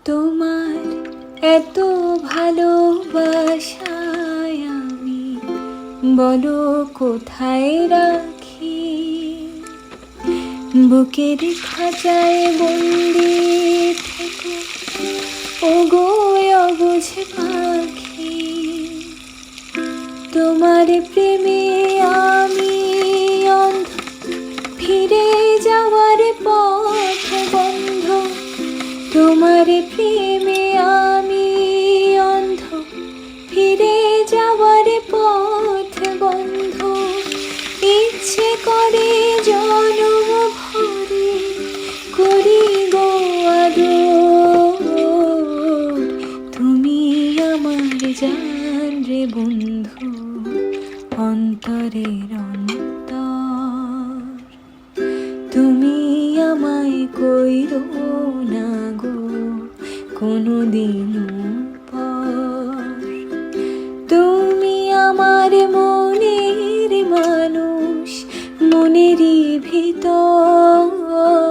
তোমার এত ভালোবাসায় আমি বলো কোথায় রাখি। বুকের খাঁচায় বন্দি থেকো ওগো অবুঝ পাখি। তোমার প্রেমে আমি অন্ধ, ফিরে যাওয়ার পথ বন্ধ। তোমার প্রেমে আমি অন্ধ, ফিরে যাওয়ার পথ বন্ধ। ইচ্ছে করে জনম ভরে করি গো আদর। তুমি আমার জান রে বন্ধু, অন্তরের অন্তর। তুমি আমায় কইরো না গো কোনোদিনও পর। তুমি আমার মনের মানুষ, মনেরই ভিতর।